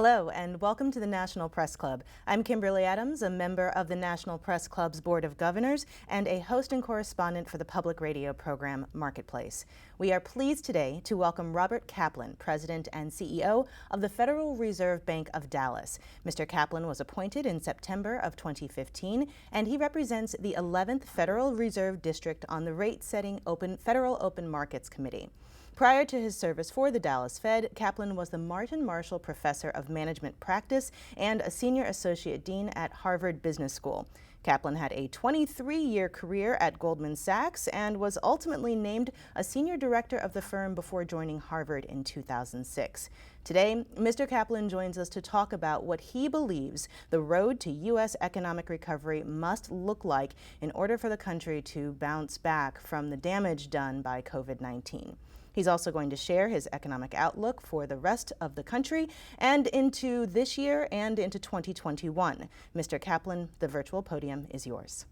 Hello, and welcome to the National Press Club. I'm Kimberly Adams, a member of the National Press Club's Board of Governors and a host and correspondent for the public radio program Marketplace. We are pleased today to welcome Robert Kaplan, President and CEO of the Federal Reserve Bank of Dallas. Mr. Kaplan was appointed in September of 2015, and he represents the 11th Federal Reserve District on the rate-setting Federal Open Markets Committee. Prior to his service for the Dallas Fed, Kaplan was the Martin Marshall Professor of Management Practice and a Senior Associate Dean at Harvard Business School. Kaplan had a 23-year career at Goldman Sachs and was ultimately named a Senior Director of the firm before joining Harvard in 2006. Today, Mr. Kaplan joins us to talk about what he believes the road to U.S. economic recovery must look like in order for the country to bounce back from the damage done by COVID-19. He's also going to share his economic outlook for the rest of the country and into this year and into 2021. Mr. Kaplan, the virtual podium is yours.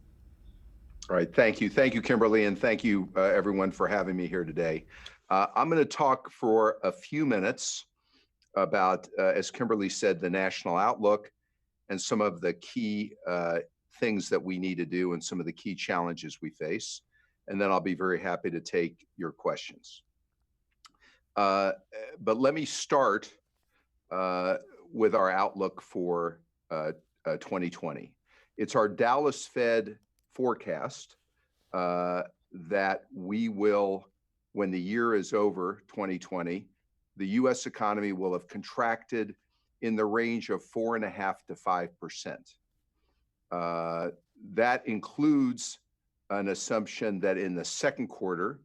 All right, thank you. Thank you, Kimberly, and thank you, everyone, for having me here today. I'm going to talk for a few minutes about, as Kimberly said, the national outlook and some of the key things that we need to do and some of the key challenges we face. And then I'll be very happy to take your questions. But let me start with our outlook for 2020. It's our Dallas Fed forecast that we will, when the year is over, 2020, the U.S. economy will have contracted in the range of 4.5% to 5%. That includes an assumption that in the second quarter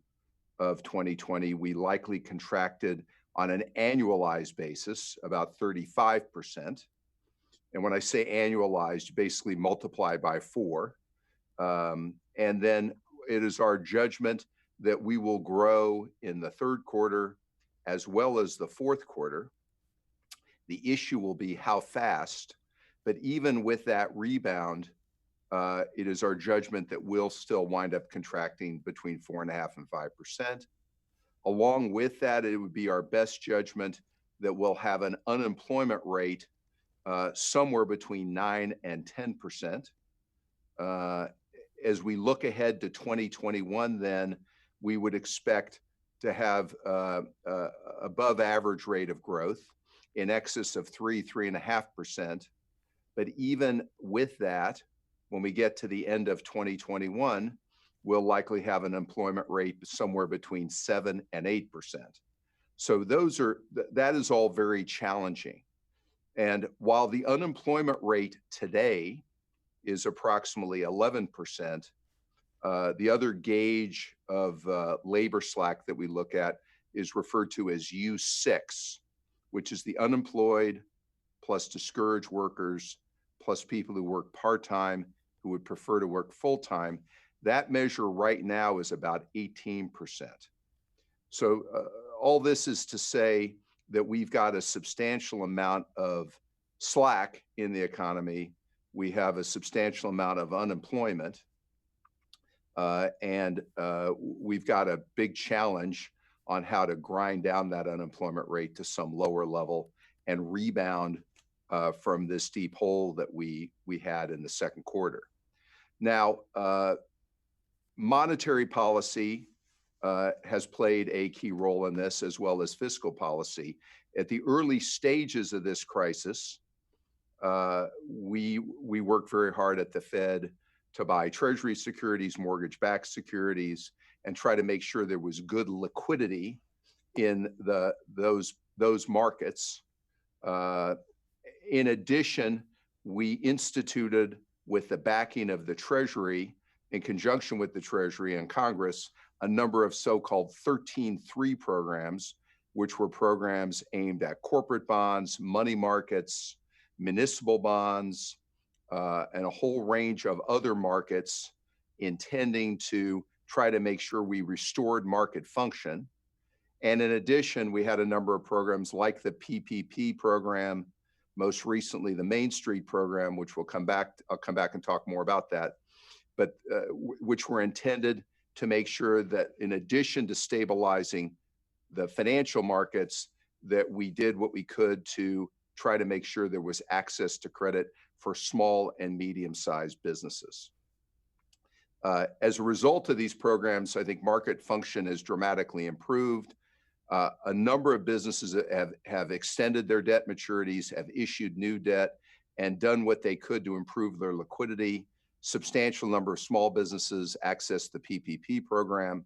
of 2020, we likely contracted on an annualized basis about 35%. And when I say annualized, basically multiply by 4. And then it is our judgment that we will grow in the third quarter as well as the fourth quarter. The issue will be how fast, but even with that rebound, it is our judgment that we'll still wind up contracting between 4.5% and 5%. Along with that, it would be our best judgment that we'll have an unemployment rate somewhere between 9% and 10%. As we look ahead to 2021, then we would expect to have above average rate of growth in excess of 3.5%. But even with that, when we get to the end of 2021, we'll likely have an employment rate somewhere between 7% and 8%. So that is all very challenging. And while the unemployment rate today is approximately 11%, the other gauge of labor slack that we look at is referred to as U6, which is the unemployed plus discouraged workers plus people who work part-time who would prefer to work full-time. That measure right now is about 18%. So all this is to say that we've got a substantial amount of slack in the economy. We have a substantial amount of unemployment. And we've got a big challenge on how to grind down that unemployment rate to some lower level and rebound from this deep hole that we had in the second quarter. Now, monetary policy has played a key role in this, as well as fiscal policy. At the early stages of this crisis, we worked very hard at the Fed to buy Treasury securities, mortgage-backed securities, and try to make sure there was good liquidity in those markets. In addition, we instituted, with the backing of the Treasury, in conjunction with the Treasury and Congress, a number of so-called 13-3 programs, which were programs aimed at corporate bonds, money markets, municipal bonds, and a whole range of other markets, intending to try to make sure we restored market function. And in addition, we had a number of programs like the PPP program, most recently the Main Street program, which I'll come back and talk more about that, but which were intended to make sure that in addition to stabilizing the financial markets, that we did what we could to try to make sure there was access to credit for small and medium-sized businesses. As a result of these programs, I think market function has dramatically improved. A number of businesses have extended their debt maturities, have issued new debt, and done what they could to improve their liquidity. Substantial number of small businesses access the PPP program.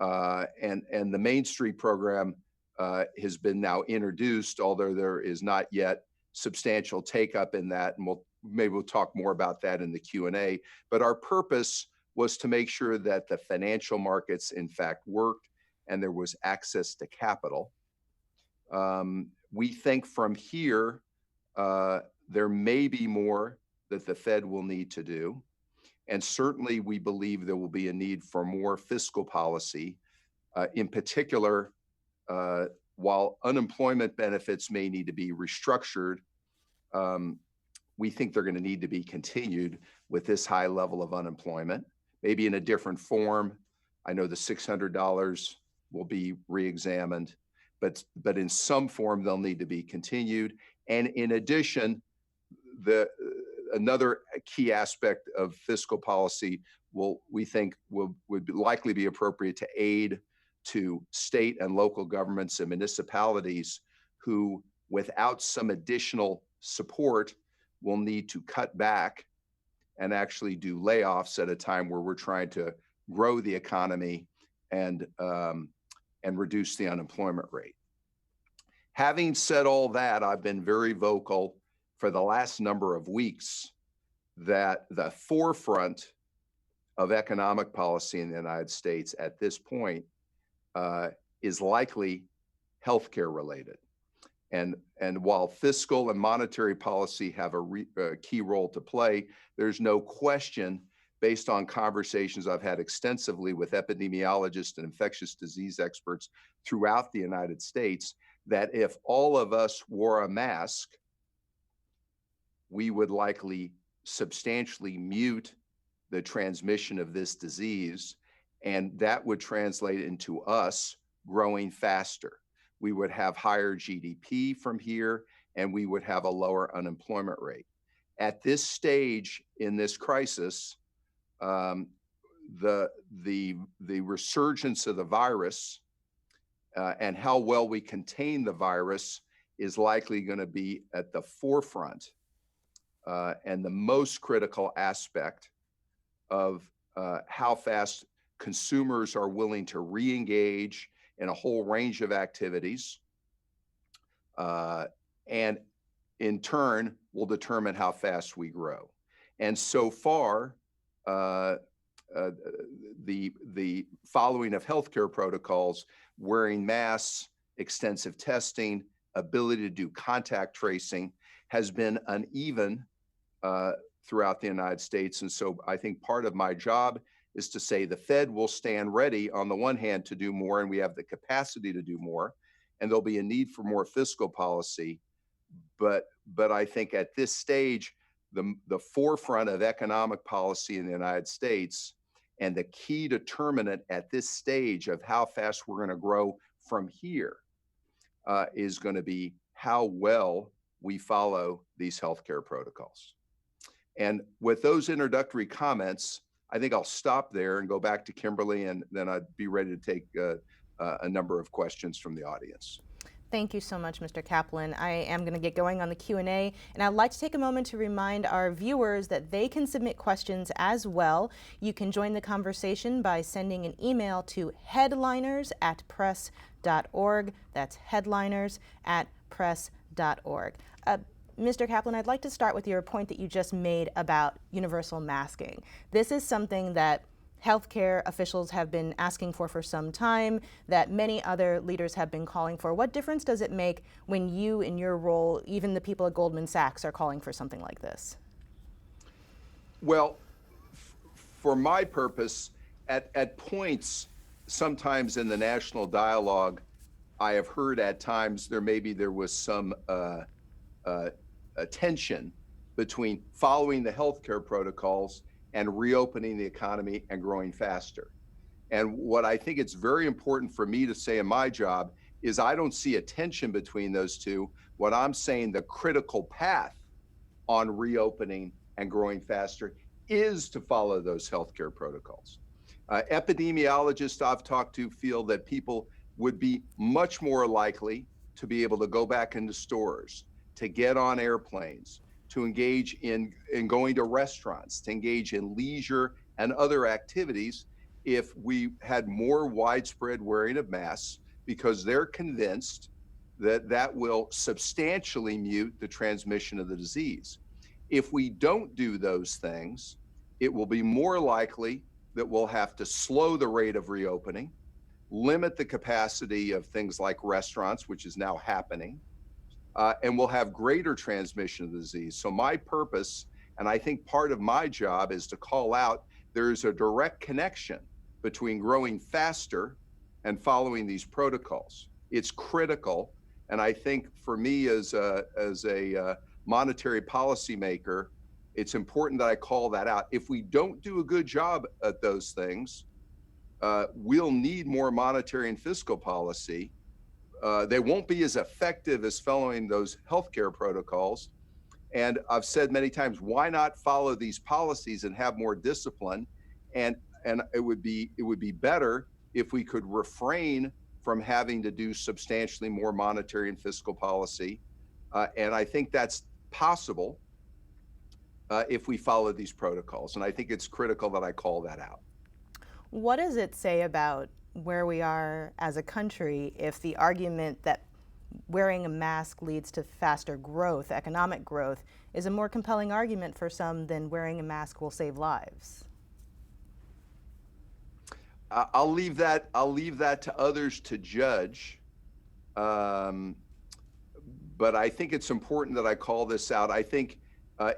And the Main Street program has been now introduced, although there is not yet substantial take-up in that, and maybe we'll talk more about that in the Q&A. But our purpose was to make sure that the financial markets, in fact, worked and there was access to capital. We think from here, there may be more that the Fed will need to do. And certainly we believe there will be a need for more fiscal policy. In particular, while unemployment benefits may need to be restructured, we think they're going to need to be continued with this high level of unemployment, maybe in a different form. I know the $600 will be re-examined, but in some form they'll need to be continued. And in addition, another key aspect of fiscal policy we think would likely be appropriate to aid to state and local governments and municipalities who, without some additional support, will need to cut back and actually do layoffs at a time where we're trying to grow the economy and reduce the unemployment rate. Having said all that, I've been very vocal for the last number of weeks that the forefront of economic policy in the United States at this point is likely healthcare related. And while fiscal and monetary policy have a key role to play, there's no question, based on conversations I've had extensively with epidemiologists and infectious disease experts throughout the United States, that if all of us wore a mask, we would likely substantially mute the transmission of this disease, and that would translate into us growing faster. We would have higher GDP from here, and we would have a lower unemployment rate. At this stage in this crisis, the resurgence of the virus and how well we contain the virus is likely going to be at the forefront and the most critical aspect of how fast consumers are willing to re-engage in a whole range of activities, and in turn will determine how fast we grow. And so far, the following of healthcare protocols, wearing masks, extensive testing, ability to do contact tracing, has been uneven throughout the United States. And so I think part of my job is to say the Fed will stand ready on the one hand to do more, and we have the capacity to do more, and there'll be a need for more fiscal policy. But I think at this stage, the forefront of economic policy in the United States and the key determinant at this stage of how fast we're going to grow from here is going to be how well we follow these healthcare protocols. And with those introductory comments, I think I'll stop there and go back to Kimberly, and then I'd be ready to take a number of questions from the audience. Thank you so much, Mr. Kaplan. I am going to get going on the Q&A, and I'd like to take a moment to remind our viewers that they can submit questions as well. You can join the conversation by sending an email to headliners@press.org. That's headliners@press.org. Mr. Kaplan, I'd like to start with your point that you just made about universal masking. This is something that healthcare officials have been asking for some time, that many other leaders have been calling for. What difference does it make when you, in your role, even the people at Goldman Sachs, are calling for something like this? Well, for my purpose, at points, sometimes in the national dialogue, I have heard at times there was some tension between following the healthcare protocols and reopening the economy and growing faster. And what I think it's very important for me to say in my job is I don't see a tension between those two. What I'm saying, the critical path on reopening and growing faster is to follow those healthcare protocols. Epidemiologists I've talked to feel that people would be much more likely to be able to go back into stores, to get on airplanes, to engage in going to restaurants, to engage in leisure and other activities if we had more widespread wearing of masks, because they're convinced that that will substantially mute the transmission of the disease. If we don't do those things, it will be more likely that we'll have to slow the rate of reopening, limit the capacity of things like restaurants, which is now happening, and we'll have greater transmission of the disease. So my purpose, and I think part of my job, is to call out there's a direct connection between growing faster and following these protocols. It's critical, and I think for me as a monetary policymaker, it's important that I call that out. If we don't do a good job at those things, we'll need more monetary and fiscal policy. They won't be as effective as following those healthcare protocols. And I've said many times, why not follow these policies and have more discipline? And it would be better if we could refrain from having to do substantially more monetary and fiscal policy. And I think that's possible if we follow these protocols. And I think it's critical that I call that out. What does it say about where we are as a country if the argument that wearing a mask leads to faster growth, economic growth, is a more compelling argument for some than wearing a mask will save lives? I'll leave that to others to judge. But I think it's important that I call this out. I think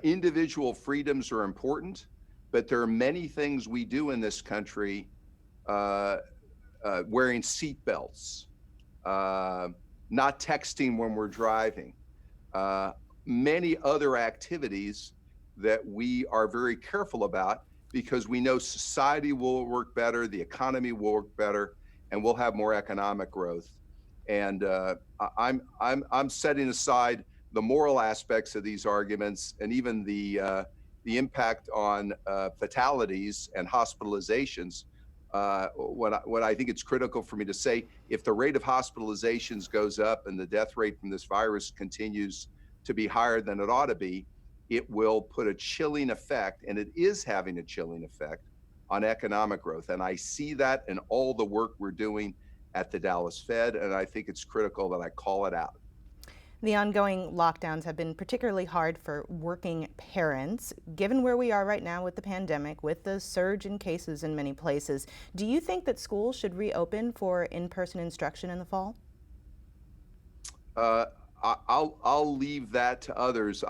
individual freedoms are important, but there are many things we do in this country, wearing seatbelts, not texting when we're driving, many other activities that we are very careful about because we know society will work better, the economy will work better, and we'll have more economic growth. And I'm setting aside the moral aspects of these arguments and even the impact on fatalities and hospitalizations. What I think it's critical for me to say, if the rate of hospitalizations goes up and the death rate from this virus continues to be higher than it ought to be, it will put a chilling effect, and it is having a chilling effect on economic growth. And I see that in all the work we're doing at the Dallas Fed, and I think it's critical that I call it out. The ongoing lockdowns have been particularly hard for working parents. Given where we are right now with the pandemic, with the surge in cases in many places, do you think that schools should reopen for in-person instruction in the fall? I'll leave that to others.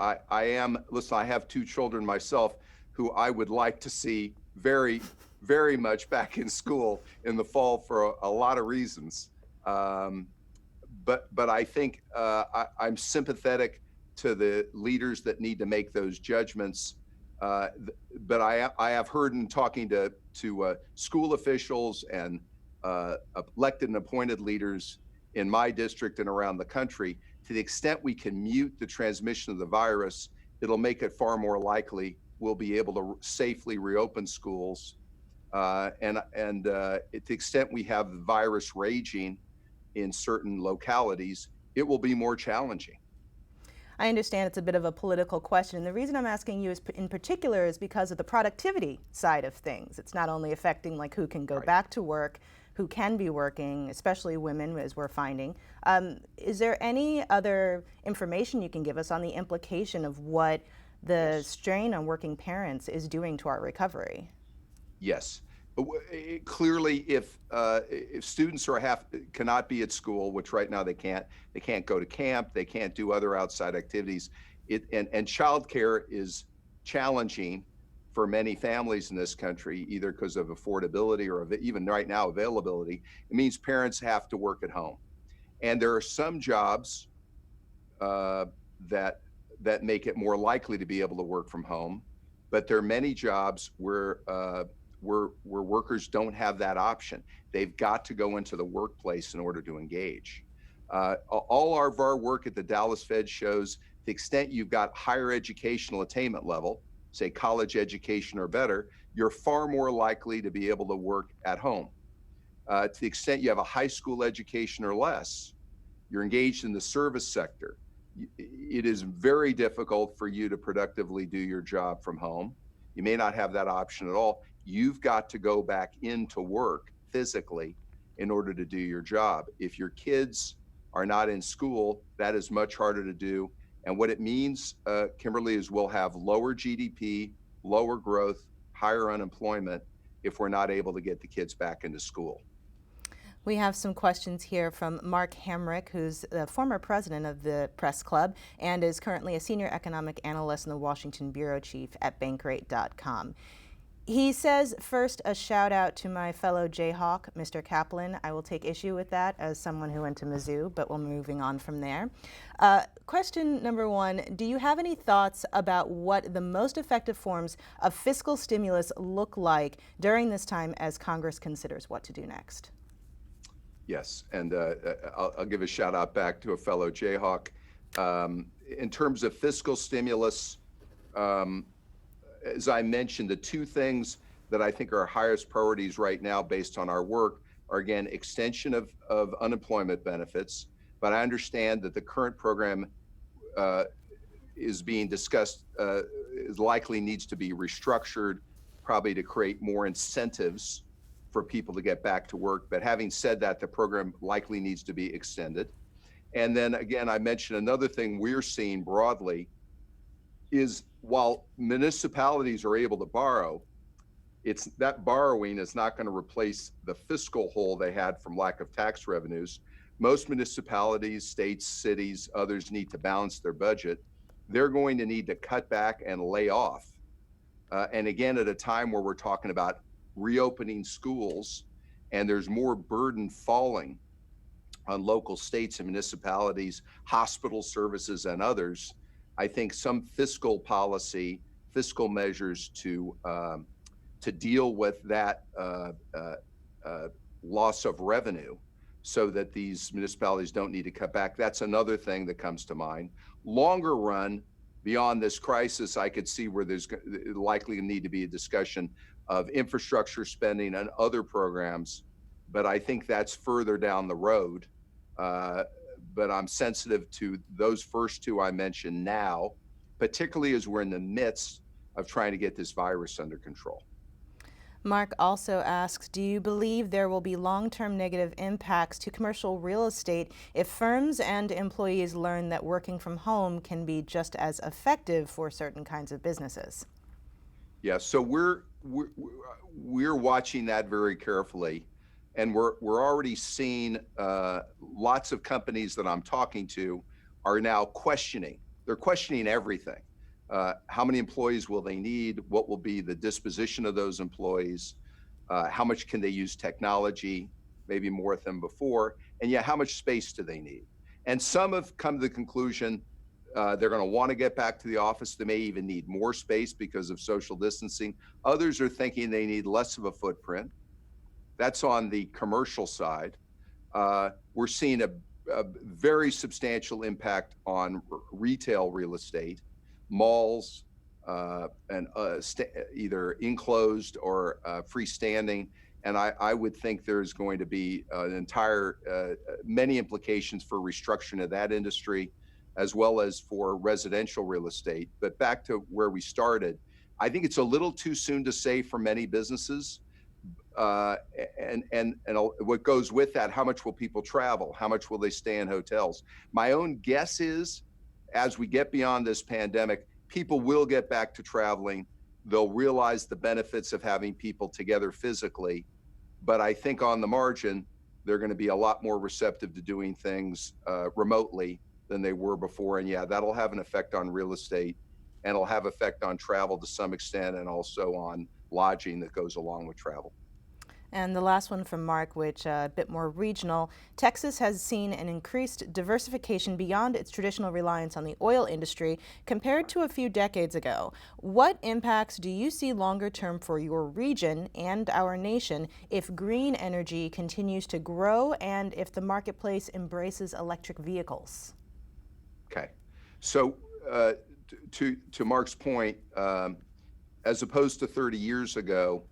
Listen, I have two children myself who I would like to see very, very much back in school in the fall for a lot of reasons. But I think I'm sympathetic to the leaders that need to make those judgments. But I have heard in talking to school officials and elected and appointed leaders in my district and around the country, to the extent we can mute the transmission of the virus, it'll make it far more likely we'll be able to safely reopen schools. And to the extent we have the virus raging in certain localities, it will be more challenging. I understand it's a bit of a political question. The reason I'm asking you in particular is because of the productivity side of things. It's not only affecting like who can go back to work, who can be working, especially women, as we're finding. Is there any other information you can give us on the implication of what the strain on working parents is doing to our recovery? Yes. Clearly, if students cannot be at school, which right now they can't go to camp, they can't do other outside activities, and childcare is challenging for many families in this country, either because of affordability or even right now availability. It means parents have to work at home, and there are some jobs that make it more likely to be able to work from home, but there are many jobs where workers don't have that option. They've got to go into the workplace in order to engage. All of our work at the Dallas Fed shows the extent you've got higher educational attainment level, say college education or better, you're far more likely to be able to work at home. To the extent you have a high school education or less, you're engaged in the service sector. It is very difficult for you to productively do your job from home. You may not have that option at all. You've got to go back into work physically in order to do your job. If your kids are not in school, that is much harder to do. And what it means, Kimberly, is we'll have lower GDP, lower growth, higher unemployment if we're not able to get the kids back into school. We have some questions here from Mark Hamrick, who's the former president of the Press Club and is currently a senior economic analyst and the Washington bureau chief at Bankrate.com. He says, first, a shout out to my fellow Jayhawk, Mr. Kaplan. I will take issue with that as someone who went to Mizzou, but we're moving on from there. Question number one, do you have any thoughts about what the most effective forms of fiscal stimulus look like during this time as Congress considers what to do next? Yes, and I'll give a shout out back to a fellow Jayhawk. In terms of fiscal stimulus, as I mentioned, the two things that I think are our highest priorities right now based on our work are, again, extension of unemployment benefits. But I understand that the current program is being discussed, is likely needs to be restructured, probably to create more incentives for people to get back to work. But having said that, the program likely needs to be extended. And then again, I mentioned another thing we're seeing broadly is while municipalities are able to borrow, it's that borrowing is not going to replace the fiscal hole they had from lack of tax revenues. Most municipalities, states, cities, others need to balance their budget. They're going to need to cut back and lay off. And again, at a time where we're talking about reopening schools and there's more burden falling on local states and municipalities, hospital services and others, I think some fiscal policy, fiscal measures to deal with that loss of revenue so that these municipalities don't need to cut back. That's another thing that comes to mind. Longer run, beyond this crisis, I could see where there's likely to need to be a discussion of infrastructure spending and other programs, but I think that's further down the road. But I'm sensitive to those first two I mentioned now, particularly as we're in the midst of trying to get this virus under control. Mark also asks, do you believe there will be long-term negative impacts to commercial real estate if firms and employees learn that working from home can be just as effective for certain kinds of businesses? Yeah, so we're watching that very carefully, and we're already seeing lots of companies that I'm talking to are now questioning. They're questioning everything. How many employees will they need? What will be the disposition of those employees? How much can they use technology? Maybe more than before. And yeah, how much space do they need? And some have come to the conclusion they're going to want to get back to the office. They may even need more space because of social distancing. Others are thinking they need less of a footprint. That's on the commercial side. We're seeing a very substantial impact on retail real estate, malls, and either enclosed or freestanding. And I would think there's going to be an entire, many implications for restructuring of that industry, as well as for residential real estate. But back to where we started, I think it's a little too soon to say for many businesses. And what goes with that, how much will people travel? How much will they stay in hotels? My own guess is, as we get beyond this pandemic, people will get back to traveling. They'll realize the benefits of having people together physically. But I think on the margin, they're going to be a lot more receptive to doing things remotely than they were before. And yeah, that'll have an effect on real estate, and it'll have effect on travel to some extent, and also on lodging that goes along with travel. And the last one from Mark, which a bit more regional. Texas has seen an increased diversification beyond its traditional reliance on the oil industry compared to a few decades ago. What impacts do you see longer term for your region and our nation if green energy continues to grow and if the marketplace embraces electric vehicles? Okay. So to Mark's point, as opposed to 30 years ago,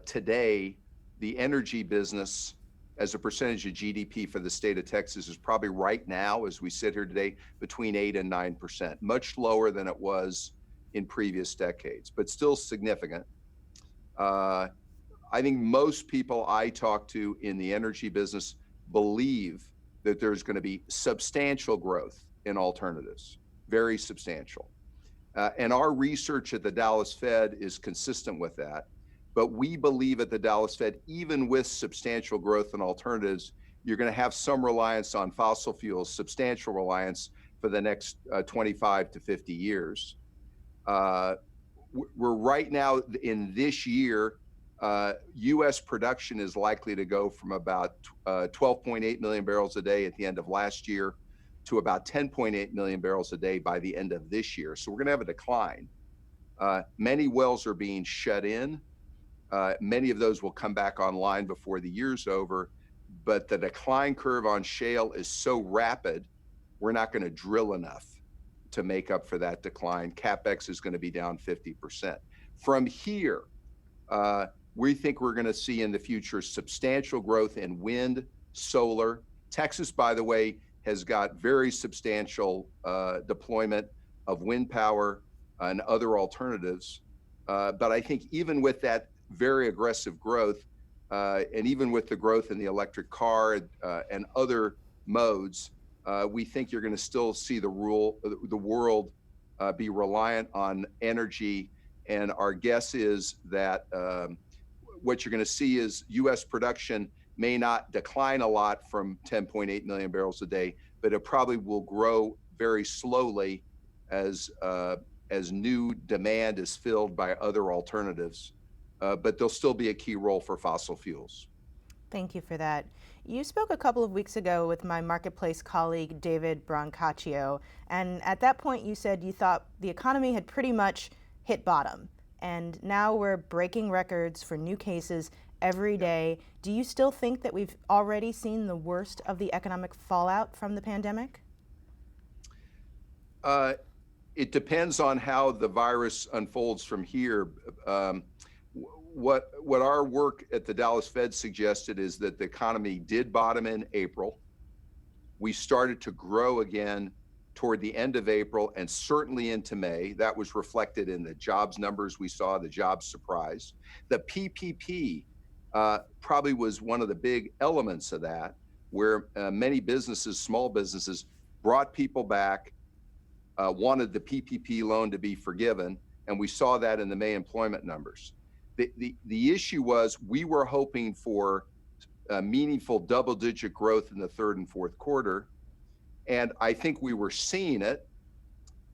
today, the energy business as a percentage of GDP for the state of Texas is probably right now, as we sit here today, between 8 and 9%, much lower than it was in previous decades, but still significant. I think most people I talk to in the energy business believe that there's going to be substantial growth in alternatives, very substantial. And our research at the Dallas Fed is consistent with that. But we believe at the Dallas Fed, even with substantial growth in alternatives, you're going to have some reliance on fossil fuels, substantial reliance for the next 25 to 50 years. We're right now in this year, U.S. production is likely to go from about 12.8 million barrels a day at the end of last year to about 10.8 million barrels a day by the end of this year. So we're going to have a decline. Many wells are being shut in. Many of those will come back online before the year's over, but the decline curve on shale is so rapid, we're not going to drill enough to make up for that decline. CapEx is going to be down 50%. From here, we think we're going to see in the future substantial growth in wind, solar. Texas, by the way, has got very substantial deployment of wind power and other alternatives. But I think even with that very aggressive growth, and even with the growth in the electric car and other modes, we think you're going to still see the world be reliant on energy. And our guess is that what you're going to see is U.S. production may not decline a lot from 10.8 million barrels a day, but it probably will grow very slowly as new demand is filled by other alternatives. But there'll still be a key role for fossil fuels. Thank you for that. You spoke a couple of weeks ago with my marketplace colleague, David Brancaccio, and at that point you said you thought the economy had pretty much hit bottom, and now we're breaking records for new cases every day. Do you still think that we've already seen the worst of the economic fallout from the pandemic? It depends on how the virus unfolds from here. What our work at the Dallas Fed suggested is that the economy did bottom in April. We started to grow again toward the end of April and certainly into May. That was reflected in the jobs numbers we saw, the jobs surprise. The PPP probably was one of the big elements of that, where many businesses, small businesses, brought people back, wanted the PPP loan to be forgiven, and we saw that in the May employment numbers. The issue was we were hoping for meaningful double-digit growth in the third and fourth quarter, and I think we were seeing it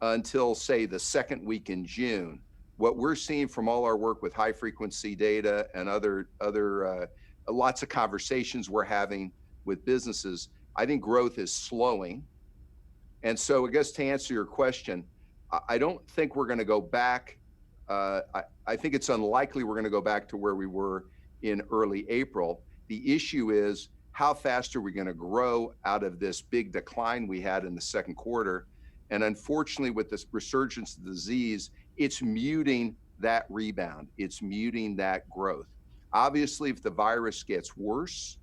until, say, the second week in June. What we're seeing from all our work with high-frequency data and other lots of conversations we're having with businesses, I think growth is slowing. And so I guess to answer your question, I don't think we're going to go back. I think it's unlikely we're going to go back to where we were in early April. The issue is how fast are we going to grow out of this big decline we had in the second quarter? And unfortunately, with this resurgence of the disease, it's muting that rebound. It's muting that growth. Obviously, if the virus gets worse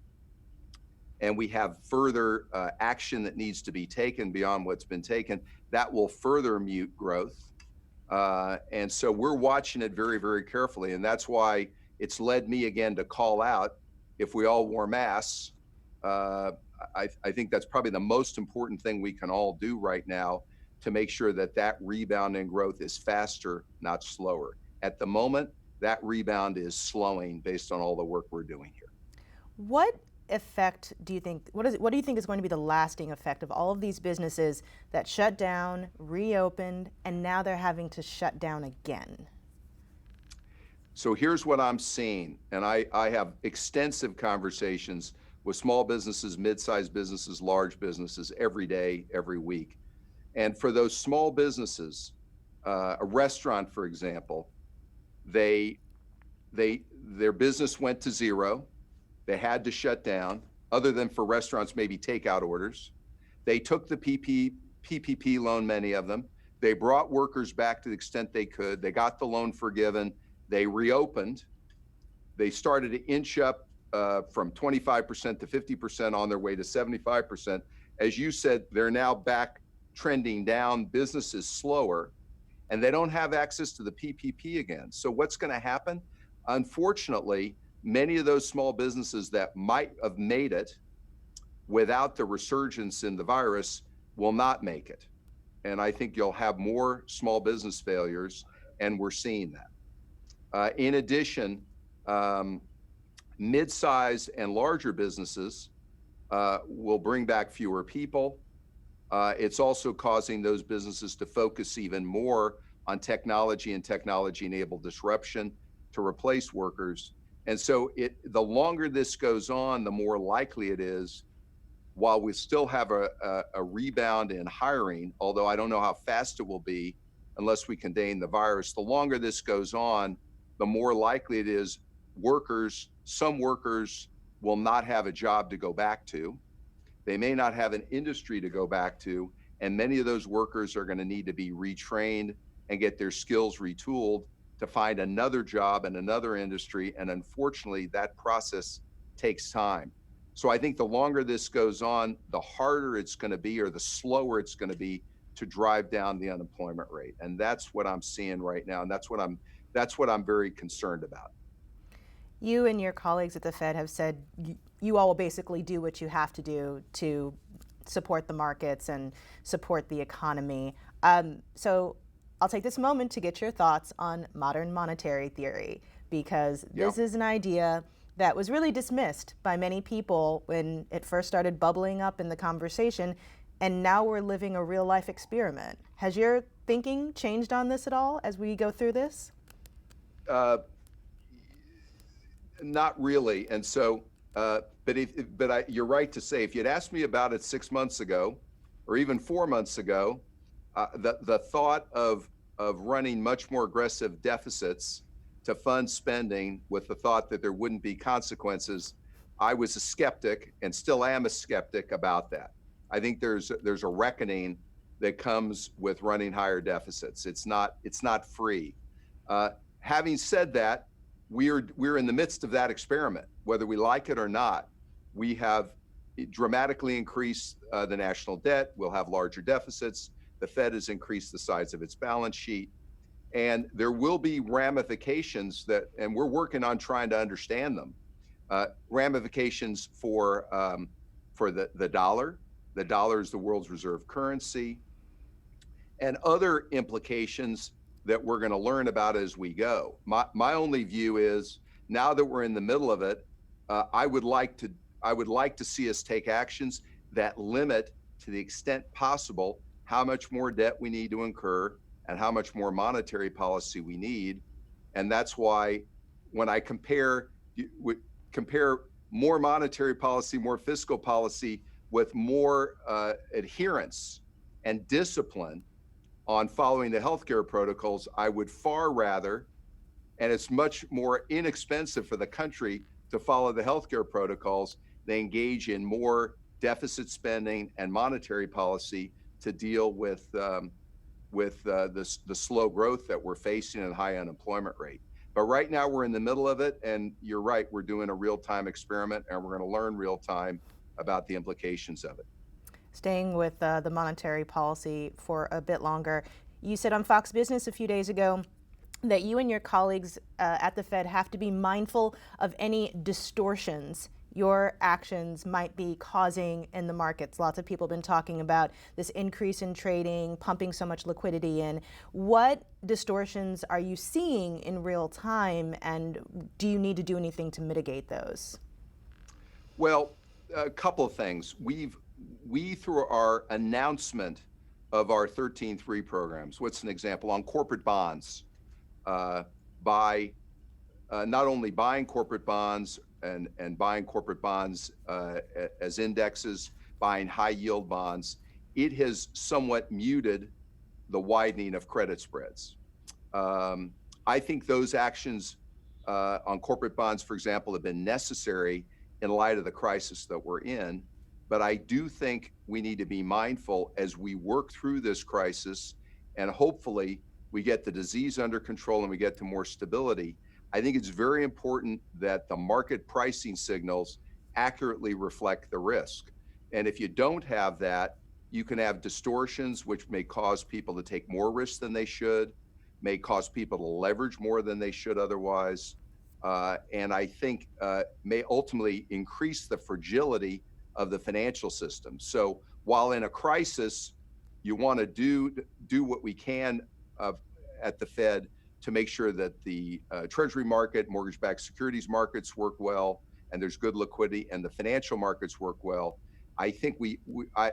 and we have further action that needs to be taken beyond what's been taken, that will further mute growth. And so we're watching it very, very carefully. And that's why it's led me again to call out, if we all wore masks, I think that's probably the most important thing we can all do right now to make sure that that rebound in growth is faster, not slower. At the moment, that rebound is slowing based on all the work we're doing here. What effect do you think, what do you think is going to be the lasting effect of all of these businesses that shut down, reopened, and now they're having to shut down again? So here's what I'm seeing, and I have extensive conversations with small businesses, mid-sized businesses, large businesses every day, every week. And for those small businesses, a restaurant, for example, they their business went to zero. They had to shut down, other than for restaurants, maybe takeout orders. They took the PPP loan, many of them. They brought workers back to the extent they could. They got the loan forgiven. They reopened. They started to inch up from 25% to 50% on their way to 75%. As you said, they're now back trending down. Business is slower, and they don't have access to the PPP again. So what's going to happen? Unfortunately, many of those small businesses that might have made it without the resurgence in the virus will not make it. And I think you'll have more small business failures, and we're seeing that. In addition, mid-size and larger businesses will bring back fewer people. It's also causing those businesses to focus even more on technology and technology-enabled disruption to replace workers. And so the longer this goes on, the more likely it is, while we still have a rebound in hiring, although I don't know how fast it will be unless we contain the virus, the longer this goes on, the more likely it is some workers will not have a job to go back to. They may not have an industry to go back to, and many of those workers are going to need to be retrained and get their skills retooled to find another job in another industry. And unfortunately, that process takes time. So I think the longer this goes on, the harder it's going to be, or the slower it's going to be, to drive down the unemployment rate. And that's what I'm seeing right now, and that's what I'm very concerned about. You and your colleagues at the Fed have said you all will basically do what you have to do to support the markets and support the economy. So I'll take this moment to get your thoughts on modern monetary theory, because this is an idea that was really dismissed by many people when it first started bubbling up in the conversation, and now we're living a real life experiment. Has your thinking changed on this at all as we go through this? Not really. And so, you're right to say, if you'd asked me about it 6 months ago, or even 4 months ago, the thought of running much more aggressive deficits to fund spending with the thought that there wouldn't be consequences, I was a skeptic and still am a skeptic about that. I think there's a reckoning that comes with running higher deficits. It's not free. Having said that, we're in the midst of that experiment, whether we like it or not. We have dramatically increased the national debt. We'll have larger deficits. The Fed has increased the size of its balance sheet, and there will be ramifications and we're working on trying to understand them. Ramifications for the dollar. The dollar is the world's reserve currency, and other implications that we're going to learn about as we go. My only view is, now that we're in the middle of it, I would like to see us take actions that limit, to the extent possible, how much more debt we need to incur and how much more monetary policy we need. And that's why when I compare more monetary policy, more fiscal policy, with more adherence and discipline on following the healthcare protocols, I would far rather, and it's much more inexpensive for the country to follow the healthcare protocols, they engage in more deficit spending and monetary policy to deal with the slow growth that we're facing and high unemployment rate. But right now we're in the middle of it, and you're right, we're doing a real-time experiment, and we're going to learn real-time about the implications of it. Staying with the monetary policy for a bit longer, you said on Fox Business a few days ago that you and your colleagues at the Fed have to be mindful of any distortions your actions might be causing in the markets. Lots of people have been talking about this increase in trading, pumping so much liquidity in. What distortions are you seeing in real time, and do you need to do anything to mitigate those? Well, a couple of things. We, through our announcement of our 13.3 programs, what's an example? On corporate bonds, by not only buying corporate bonds and buying corporate bonds as indexes, buying high yield bonds, it has somewhat muted the widening of credit spreads. I think those actions on corporate bonds, for example, have been necessary in light of the crisis that we're in. But I do think we need to be mindful as we work through this crisis, and hopefully we get the disease under control and we get to more stability. I think it's very important that the market pricing signals accurately reflect the risk. And if you don't have that, you can have distortions, which may cause people to take more risks than they should, may cause people to leverage more than they should otherwise, and I think may ultimately increase the fragility of the financial system. So while in a crisis, you want to do what we can at the Fed to make sure that the Treasury market, mortgage-backed securities markets work well, and there's good liquidity, and the financial markets work well. I think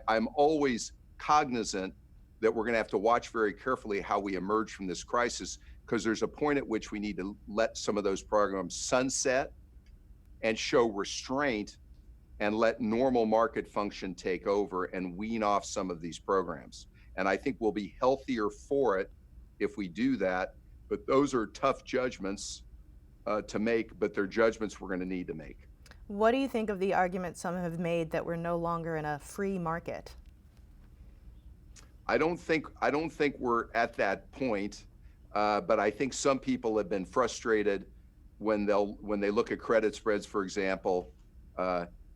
I'm always cognizant that we're going to have to watch very carefully how we emerge from this crisis, because there's a point at which we need to let some of those programs sunset and show restraint and let normal market function take over and wean off some of these programs. And I think we'll be healthier for it if we do that. But those are tough judgments to make, but they're judgments we're going to need to make. What do you think of the argument some have made that we're no longer in a free market? I don't think we're at that point, but I think some people have been frustrated when they look at credit spreads, for example.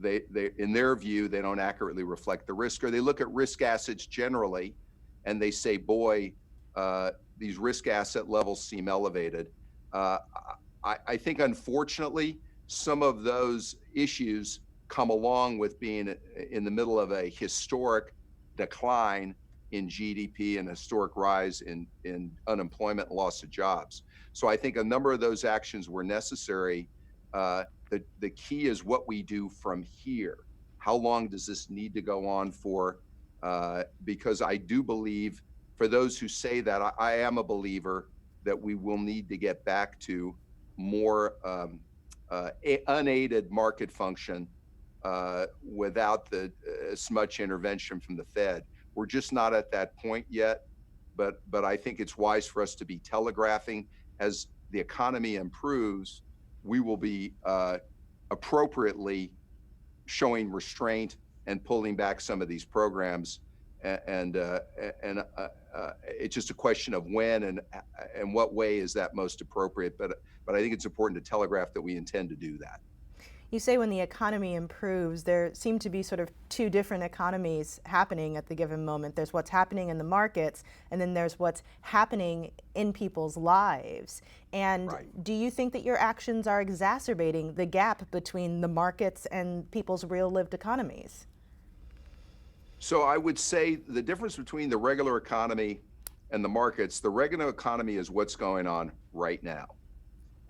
They in their view, they don't accurately reflect the risk, or they look at risk assets generally, and they say, boy, these risk asset levels seem elevated. I think, unfortunately, some of those issues come along with being in the middle of a historic decline in GDP and historic rise in unemployment and loss of jobs. So I think a number of those actions were necessary. The key is what we do from here. How long does this need to go on for? Because I do believe, for those who say that, I am a believer that we will need to get back to more unaided market function without as much intervention from the Fed. We're just not at that point yet, but I think it's wise for us to be telegraphing. As the economy improves, we will be appropriately showing restraint and pulling back some of these programs. And it's just a question of when and what way is that most appropriate. But I think it's important to telegraph that we intend to do that. You say when the economy improves, there seem to be sort of two different economies happening at the given moment. There's what's happening in the markets, and then there's what's happening in people's lives. And Right. Do you think that your actions are exacerbating the gap between the markets and people's real lived economies? So I would say the difference between the regular economy and the markets, the regular economy is what's going on right now.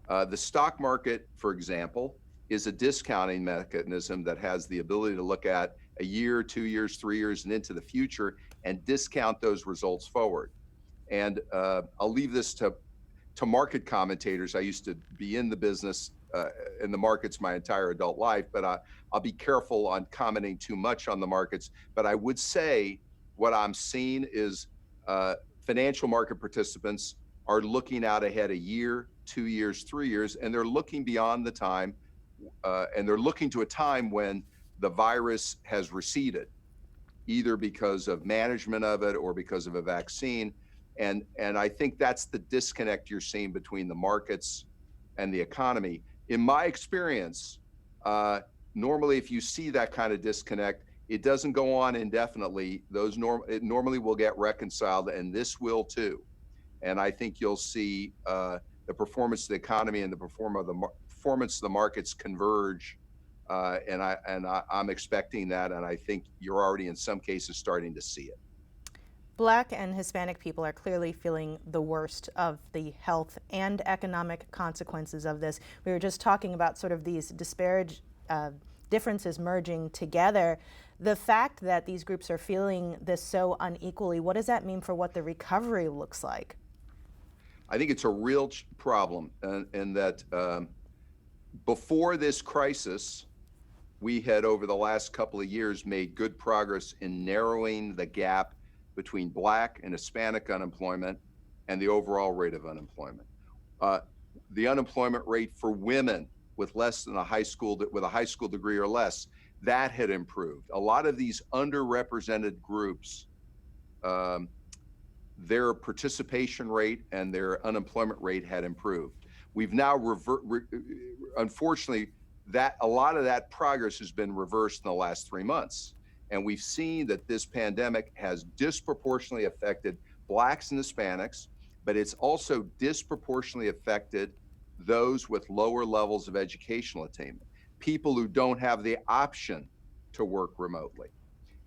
The stock market, for example, is a discounting mechanism that has the ability to look at a year, 2 years, 3 years, and into the future and discount those results forward. And I'll leave this to market commentators. I used to be in the business, in the markets my entire adult life, but I'll be careful on commenting too much on the markets. But I would say what I'm seeing is financial market participants are looking out ahead a year, 2 years, 3 years, and they're looking beyond the time, and they're looking to a time when the virus has receded, either because of management of it or because of a vaccine. And I think that's the disconnect you're seeing between the markets and the economy. In my experience, normally if you see that kind of disconnect, it doesn't go on indefinitely. It normally will get reconciled, and this will too. And I think you'll see the performance of the economy and the performance of the markets converge. And I'm expecting that, and I think you're already in some cases starting to see it. Black and Hispanic people are clearly feeling the worst of the health and economic consequences of this. We were just talking about sort of these disparate differences merging together. The fact that these groups are feeling this so unequally, what does that mean for what the recovery looks like? I think it's a real problem, and that before this crisis, we had over the last couple of years made good progress in narrowing the gap between Black and Hispanic unemployment and the overall rate of unemployment. Uh, the unemployment rate for women with less than a high school degree or less, that had improved. A lot of these underrepresented groups, their participation rate and their unemployment rate had improved. We've now unfortunately, that a lot of that progress has been reversed in the last 3 months. And we've seen that this pandemic has disproportionately affected Blacks and Hispanics, but it's also disproportionately affected those with lower levels of educational attainment, people who don't have the option to work remotely.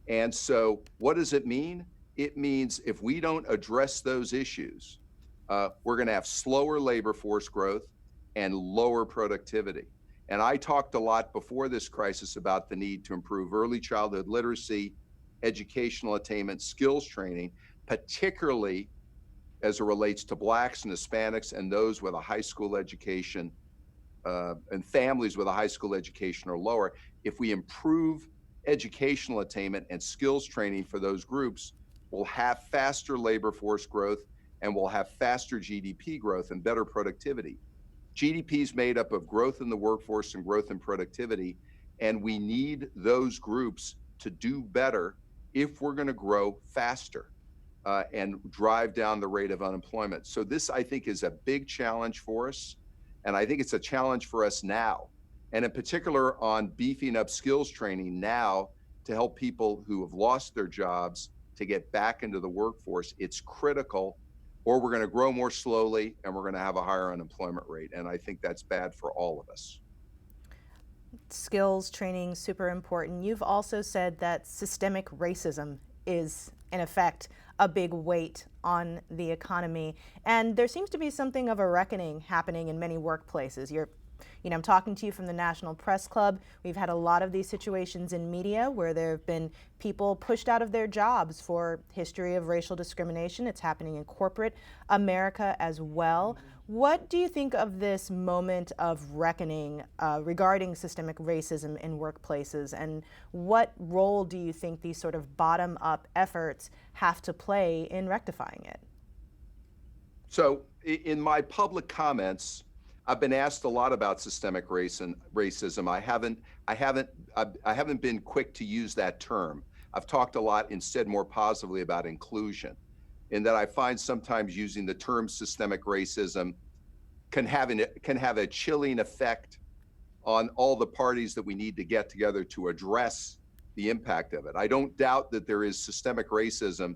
And so what does it mean? It means if we don't address those issues, we're going to have slower labor force growth and lower productivity. And I talked a lot before this crisis about the need to improve early childhood literacy, educational attainment, skills training, particularly as it relates to Blacks and Hispanics and those with a high school education and families with a high school education or lower. If we improve educational attainment and skills training for those groups, we'll have faster labor force growth and we'll have faster GDP growth and better productivity. GDP is made up of growth in the workforce and growth in productivity, and we need those groups to do better if we're going to grow faster and drive down the rate of unemployment. So this, I think, is a big challenge for us, and I think it's a challenge for us now, and in particular on beefing up skills training now to help people who have lost their jobs to get back into the workforce. It's critical, or we're going to grow more slowly and we're going to have a higher unemployment rate. And I think that's bad for all of us. Skills training, super important. You've also said that systemic racism is, in effect, a big weight on the economy. And there seems to be something of a reckoning happening in many workplaces. I'm talking to you from the National Press Club. We've had a lot of these situations in media where there have been people pushed out of their jobs for history of racial discrimination. It's happening in corporate America as well. What do you think of this moment of reckoning regarding systemic racism in workplaces, and what role do you think these sort of bottom-up efforts have to play in rectifying it? So in my public comments, I've been asked a lot about systemic racism. I haven't been quick to use that term. I've talked a lot instead more positively about inclusion, in that I find sometimes using the term systemic racism can have a chilling effect on all the parties that we need to get together to address the impact of it. I don't doubt that there is systemic racism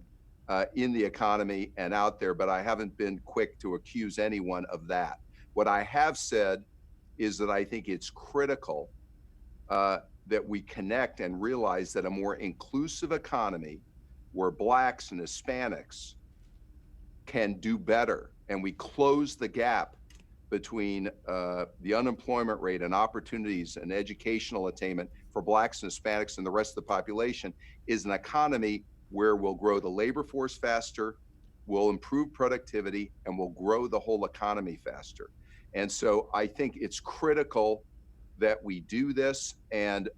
in the economy and out there, but I haven't been quick to accuse anyone of that. What I have said is that I think it's critical that we connect and realize that a more inclusive economy where Blacks and Hispanics can do better, and we close the gap between the unemployment rate and opportunities and educational attainment for Blacks and Hispanics and the rest of the population, is an economy where we'll grow the labor force faster, we'll improve productivity, and we'll grow the whole economy faster. And so I think it's critical that we do this, and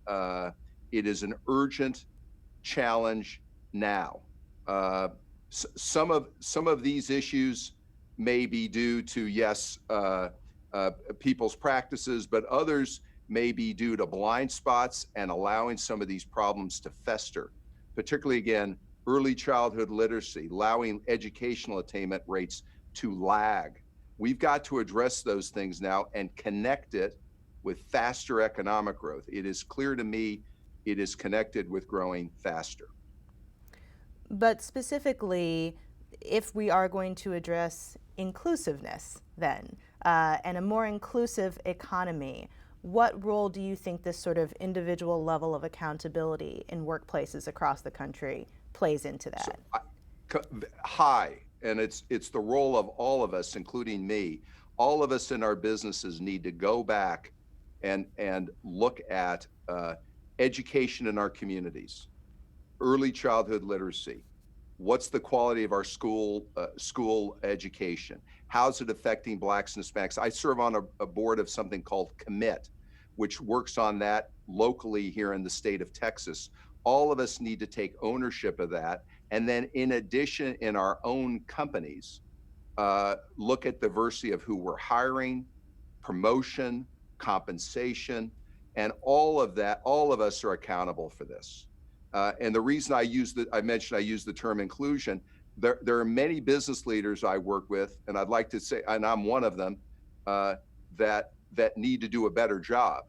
it is an urgent challenge now. Some of these issues may be due to, yes, people's practices, but others may be due to blind spots and allowing some of these problems to fester, particularly, again, early childhood literacy, allowing educational attainment rates to lag. We've got to address those things now and connect it with faster economic growth. It is clear to me it is connected with growing faster. But specifically, if we are going to address inclusiveness then, and a more inclusive economy, what role do you think this sort of individual level of accountability in workplaces across the country plays into that? High, and it's the role of all of us, including me. All of us in our businesses need to go back and look at education in our communities, early childhood literacy, What's the quality of our school education? How's it affecting Blacks and Hispanics? I serve on a board of something called Commit, which works on that locally here in the state of Texas. All of us need to take ownership of that. And then in addition, in our own companies, look at diversity of who we're hiring, promotion, compensation, and all of that. All of us are accountable for this. And the reason I mentioned I use the term inclusion. There are many business leaders I work with, and I'd like to say, and I'm one of them, that need to do a better job.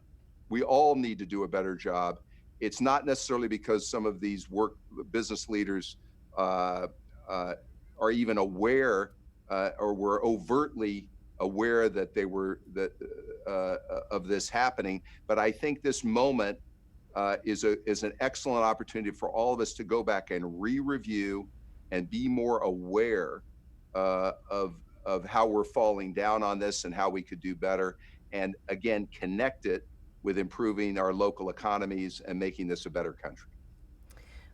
We all need to do a better job. It's not necessarily because some of these business leaders are even aware or were overtly aware that of this happening. But I think this moment is an excellent opportunity for all of us to go back and re-review and be more aware of how we're falling down on this and how we could do better. And again, connect it with improving our local economies and making this a better country.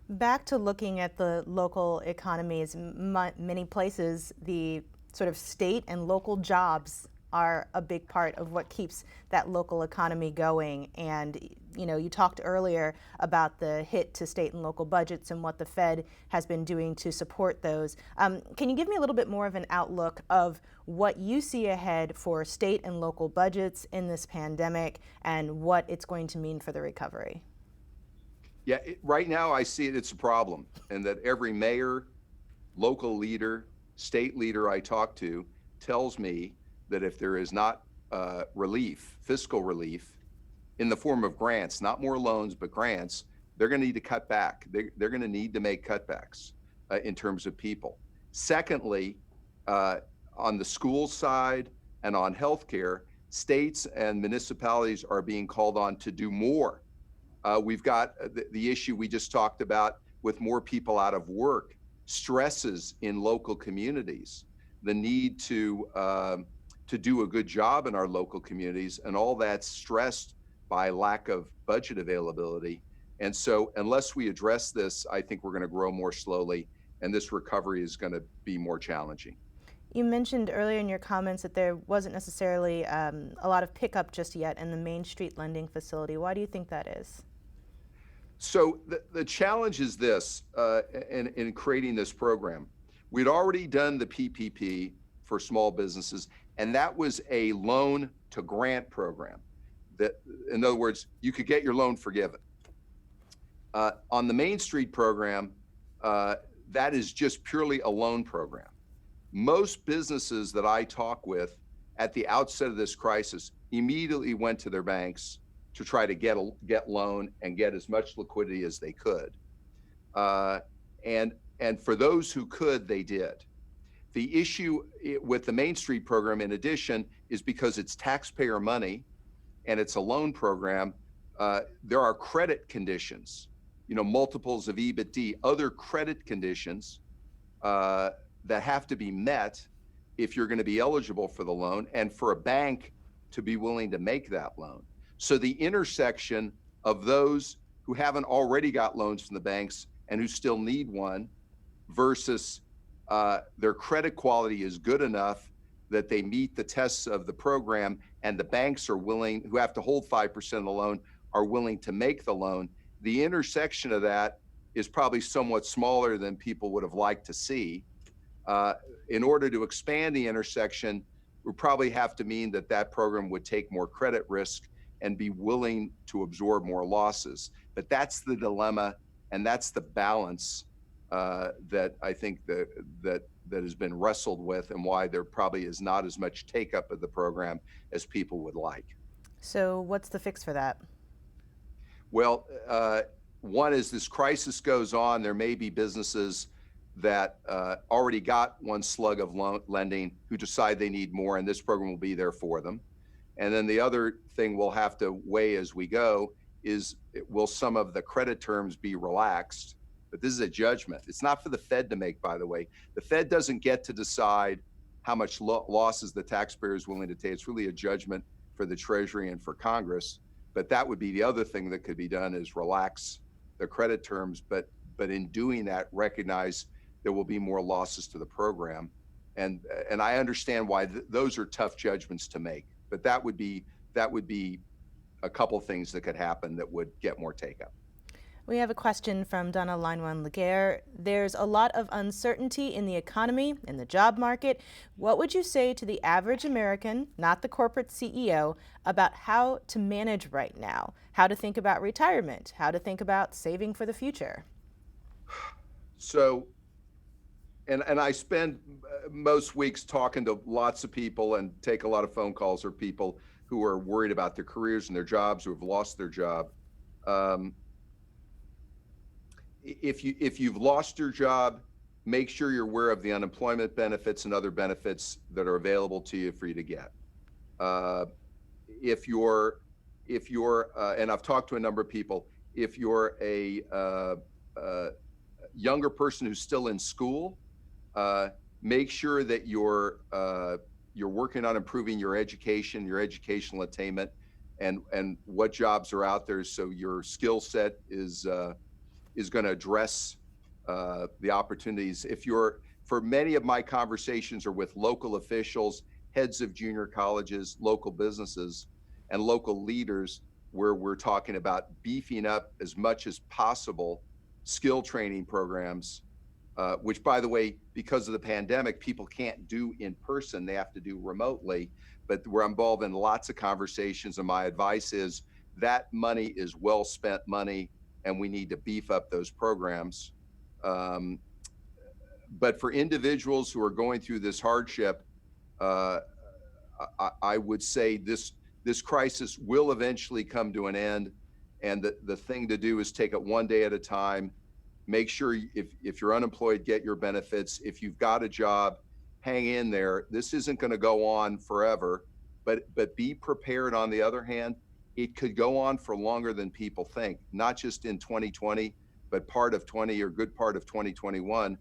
Back to looking at the local economies, many places the sort of state and local jobs are a big part of what keeps that local economy going. And you talked earlier about the hit to state and local budgets and what the Fed has been doing to support those. Can you give me a little bit more of an outlook of what you see ahead for state and local budgets in this pandemic and what it's going to mean for the recovery? Yeah, right now I see it's a problem, and that every mayor, local leader, state leader I talk to tells me that if there is not fiscal relief in the form of grants, not more loans, but grants, they're going to need to cut back. They're going to need to make cutbacks in terms of people. Secondly, on the school side and on healthcare, states and municipalities are being called on to do more. We've got the issue we just talked about with more people out of work, stresses in local communities, the need to do a good job in our local communities, and all that's stressed by lack of budget availability. And so unless we address this, I think we're going to grow more slowly, and this recovery is going to be more challenging. You mentioned earlier in your comments that there wasn't necessarily a lot of pickup just yet in the Main Street lending facility. Why do you think that is? So the challenge is this, in creating this program. We'd already done the PPP for small businesses, and that was a loan to grant program. That, in other words, you could get your loan forgiven. On the Main Street program, that is just purely a loan program. Most businesses that I talk with at the outset of this crisis immediately went to their banks to try to get loan and get as much liquidity as they could. And for those who could, they did. The issue with the Main Street program, in addition, is because it's taxpayer money and it's a loan program, there are credit conditions, multiples of EBITDA, other credit conditions that have to be met if you're going to be eligible for the loan and for a bank to be willing to make that loan. So the intersection of those who haven't already got loans from the banks and who still need one versus their credit quality is good enough that they meet the tests of the program, and the banks are willing, who have to hold 5% of the loan, are willing to make the loan. The intersection of that is probably somewhat smaller than people would have liked to see. In order to expand the intersection, we probably have to mean that program would take more credit risk and be willing to absorb more losses. But that's the dilemma, and that's the balance that I think that has been wrestled with, and why there probably is not as much take up of the program as people would like. So what's the fix for that? Well, one is, this crisis goes on, there may be businesses that already got one slug of lending who decide they need more, and this program will be there for them. And then the other thing we'll have to weigh as we go is, will some of the credit terms be relaxed? But this is a judgment. It's not for the Fed to make, by the way. The Fed doesn't get to decide how much losses the taxpayer is willing to take. It's really a judgment for the Treasury and for Congress. But that would be the other thing that could be done, is relax the credit terms. But in doing that, recognize there will be more losses to the program. And I understand why those are tough judgments to make, but that would be a couple things that could happen that would get more take up. We have a question from Donna Linewan Laguerre. There's a lot of uncertainty in the economy, in the job market. What would you say to the average American, not the corporate CEO, about how to manage right now? How to think about retirement? How to think about saving for the future? So, and I spend most weeks talking to lots of people and take a lot of phone calls or people who are worried about their careers and their jobs, who have lost their job. If you've lost your job, make sure you're aware of the unemployment benefits and other benefits that are available to you for you to get. If you're and I've talked to a number of people, if you're a younger person who's still in school, make sure that you're working on improving your education, your educational attainment, and what jobs are out there, so your skill set is going to address the opportunities. For many of my conversations are with local officials, heads of junior colleges, local businesses, and local leaders, where we're talking about beefing up as much as possible skill training programs, which, by the way, because of the pandemic, people can't do in person, they have to do remotely. But we're involved in lots of conversations, and my advice is that money is well spent money, and we need to beef up those programs. But for individuals who are going through this hardship, I would say this crisis will eventually come to an end, and the thing to do is take it one day at a time. Make sure if you're unemployed, get your benefits. If you've got a job, hang in there. This isn't going to go on forever, but be prepared. On the other hand, it could go on for longer than people think, not just in 2020, but part of 20 or good part of 2021,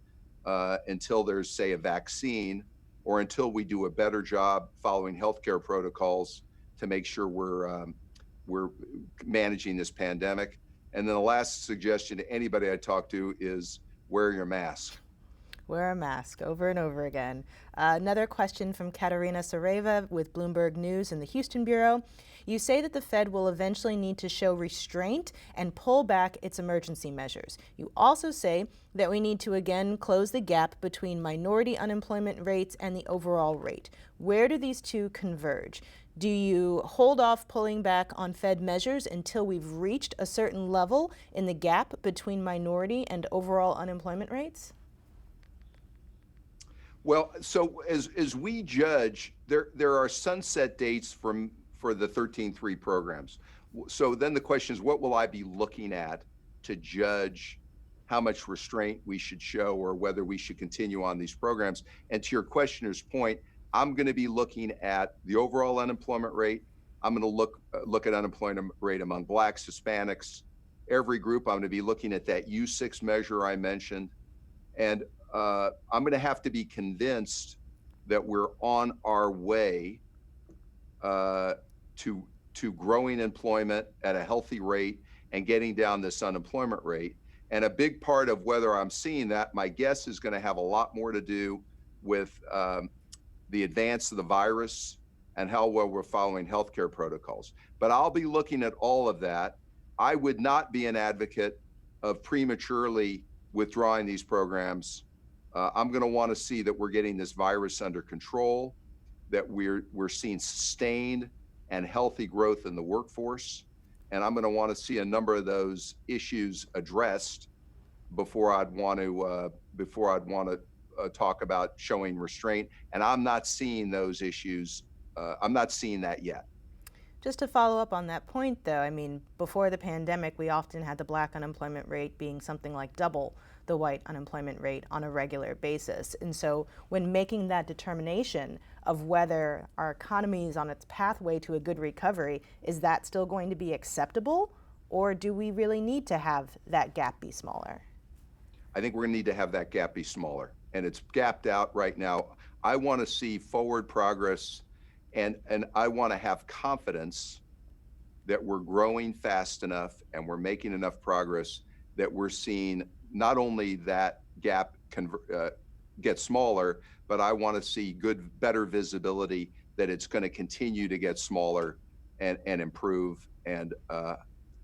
until there's, say, a vaccine, or until we do a better job following healthcare protocols to make sure we're managing this pandemic. And then the last suggestion to anybody I talk to is wear your mask. Wear a mask over and over again. Another question from Katerina Sareva with Bloomberg News and the Houston Bureau. You say that the Fed will eventually need to show restraint and pull back its emergency measures. You also say that we need to again close the gap between minority unemployment rates and the overall rate. Where do these two converge? Do you hold off pulling back on Fed measures until we've reached a certain level in the gap between minority and overall unemployment rates? Well, so as we judge, there are sunset dates for the 13.3 programs. So then the question is, what will I be looking at to judge how much restraint we should show, or whether we should continue on these programs? And to your questioner's point, I'm going to be looking at the overall unemployment rate. I'm going to look at unemployment rate among Blacks, Hispanics, every group. I'm going to be looking at that U6 measure I mentioned. And I'm going to have to be convinced that we're on our way to growing employment at a healthy rate and getting down this unemployment rate. And a big part of whether I'm seeing that, my guess, is going to have a lot more to do with the advance of the virus and how well we're following healthcare protocols. But I'll be looking at all of that. I would not be an advocate of prematurely withdrawing these programs. I'm going to want to see that we're getting this virus under control, that we're seeing sustained and healthy growth in the workforce, and I'm going to want to see a number of those issues addressed before I'd want to talk about showing restraint. And I'm not seeing those issues. I'm not seeing that yet. Just to follow up on that point, though, I mean, before the pandemic, we often had the Black unemployment rate being something like double the white unemployment rate on a regular basis. And so when making that determination of whether our economy is on its pathway to a good recovery, is that still going to be acceptable? Or do we really need to have that gap be smaller? I think we're going to need to have that gap be smaller. And it's gapped out right now. I want to see forward progress, and I want to have confidence that we're growing fast enough and we're making enough progress that we're seeing not only that gap get smaller, but I want to see better visibility that it's going to continue to get smaller and improve. And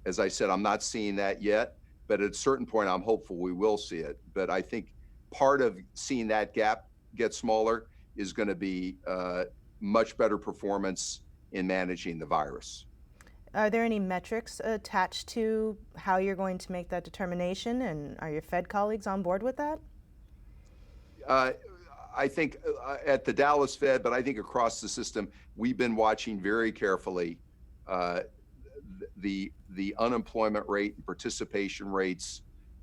as I said, I'm not seeing that yet, but at a certain point, I'm hopeful we will see it. But I think part of seeing that gap get smaller is going to be much better performance in managing the virus. Are there any metrics attached to how you're going to make that determination, and are your Fed colleagues on board with that? I think at the Dallas Fed, but I think across the system, we've been watching very carefully the unemployment rate and participation rates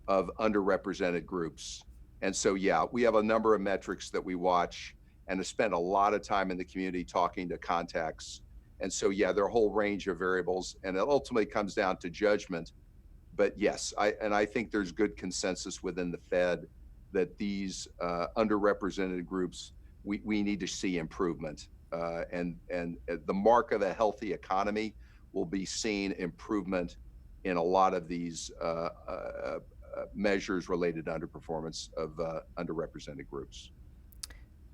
of underrepresented groups. And so, yeah, we have a number of metrics that we watch and have spent a lot of time in the community talking to contacts. And so, yeah, there are a whole range of variables, and it ultimately comes down to judgment. But yes, I think there's good consensus within the Fed that these underrepresented groups, we need to see improvement. And the mark of a healthy economy will be seeing improvement in a lot of these measures related to underperformance of underrepresented groups.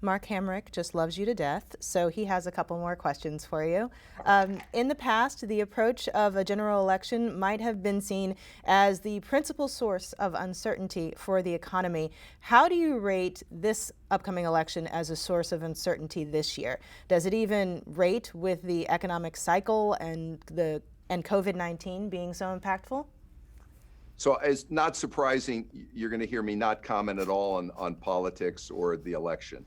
Mark Hamrick just loves you to death, so he has a couple more questions for you. In the past, the approach of a general election might have been seen as the principal source of uncertainty for the economy. How do you rate this upcoming election as a source of uncertainty this year? Does it even rate with the economic cycle and COVID-19 being so impactful? So it's not surprising you're going to hear me not comment at all on politics or the election.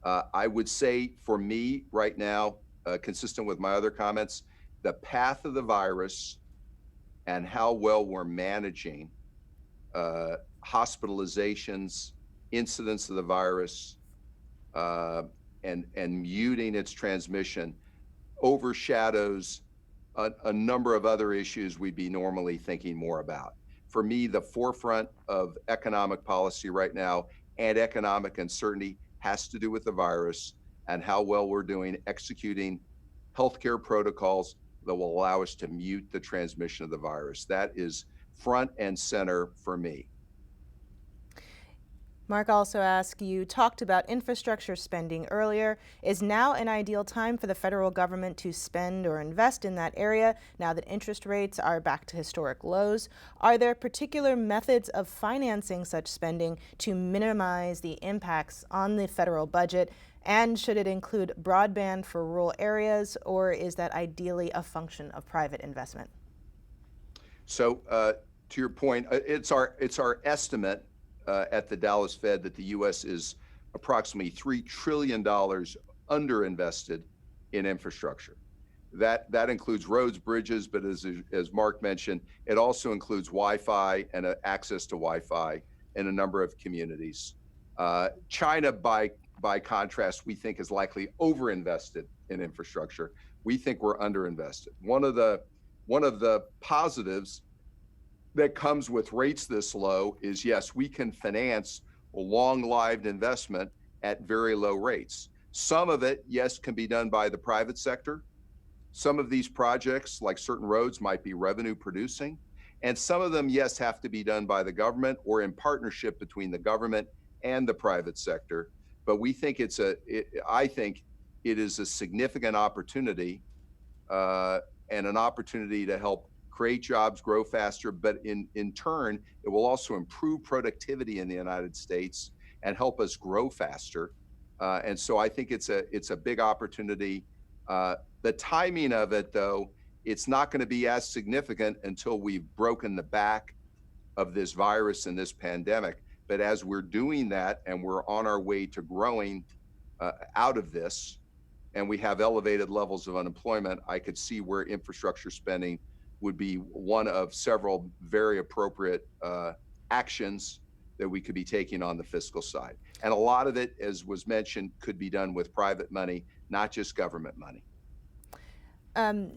I would say for me right now, consistent with my other comments, the path of the virus and how well we're managing hospitalizations, incidence of the virus, and muting its transmission overshadows a number of other issues we'd be normally thinking more about. For me, the forefront of economic policy right now and economic uncertainty has to do with the virus and how well we're doing executing healthcare protocols that will allow us to mute the transmission of the virus. That is front and center for me. Mark also asked, you talked about infrastructure spending earlier. Is now an ideal time for the federal government to spend or invest in that area now that interest rates are back to historic lows? Are there particular methods of financing such spending to minimize the impacts on the federal budget? And should it include broadband for rural areas, or is that ideally a function of private investment? So to your point, it's our estimate at the Dallas Fed that the U.S. is approximately $3 trillion underinvested in infrastructure. That includes roads, bridges, but as Mark mentioned, it also includes Wi-Fi and access to Wi-Fi in a number of communities. China, by contrast, we think is likely overinvested in infrastructure. We think we're underinvested. One of the positives that comes with rates this low is, yes, we can finance a long-lived investment at very low rates. Some of it, yes, can be done by the private sector. Some of these projects, like certain roads, might be revenue producing. And some of them, yes, have to be done by the government or in partnership between the government and the private sector. But we think I think it is a significant opportunity and an opportunity to help create jobs, grow faster, but in turn, it will also improve productivity in the United States and help us grow faster. And so I think it's a big opportunity. The timing of it, though, it's not going to be as significant until we've broken the back of this virus and this pandemic. But as we're doing that and we're on our way to growing out of this, and we have elevated levels of unemployment, I could see where infrastructure spending would be one of several very appropriate actions that we could be taking on the fiscal side. And a lot of it, as was mentioned, could be done with private money, not just government money.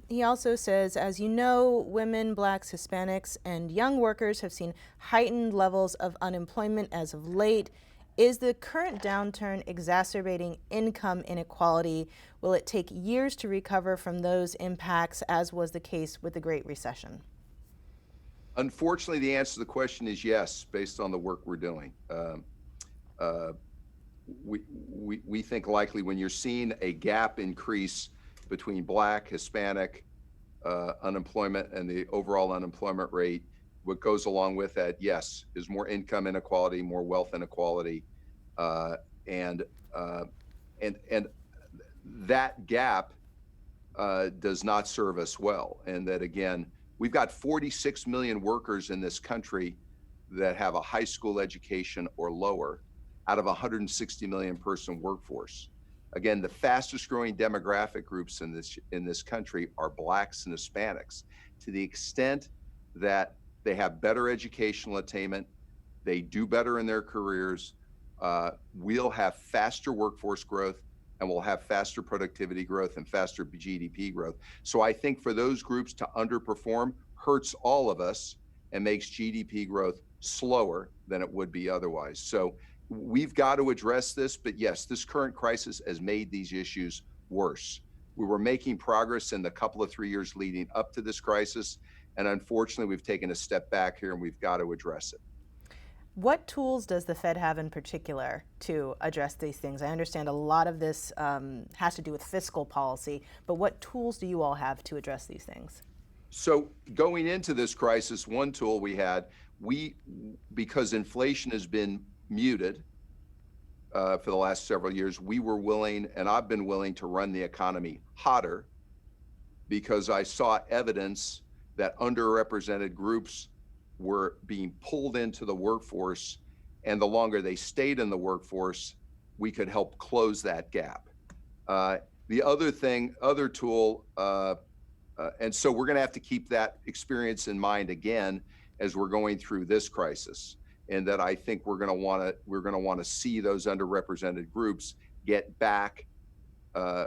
He also says, as you know, women, blacks, Hispanics, and young workers have seen heightened levels of unemployment as of late. Is the current downturn exacerbating income inequality? Will it take years to recover from those impacts, as was the case with the Great Recession? Unfortunately, the answer to the question is yes, based on the work we're doing. uh, we think likely when you're seeing a gap increase between Black, Hispanic unemployment and the overall unemployment rate, what goes along with that, yes, is more income inequality, more wealth inequality, uh, and uh, and that gap does not serve us well. And that again, we've got 46 million workers in this country that have a high school education or lower out of a 160 million person workforce. Again, the fastest growing demographic groups in this country are Blacks and Hispanics. To the extent that they have better educational attainment, they do better in their careers, we'll have faster workforce growth, and we'll have faster productivity growth and faster GDP growth. So I think for those groups to underperform hurts all of us and makes GDP growth slower than it would be otherwise. So we've got to address this, but yes, this current crisis has made these issues worse. We were making progress in the couple of 3 years leading up to this crisis, and unfortunately, we've taken a step back here and we've got to address it. What tools does the Fed have in particular to address these things? I understand a lot of this has to do with fiscal policy, but what tools do you all have to address these things? So going into this crisis, one tool we had, because inflation has been muted for the last several years, we were willing, and I've been willing to run the economy hotter because I saw evidence that underrepresented groups were being pulled into the workforce, and the longer they stayed in the workforce, we could help close that gap. The other tool, and so we're going to have to keep that experience in mind again as we're going through this crisis, and that I think we're going to want to see those underrepresented groups get back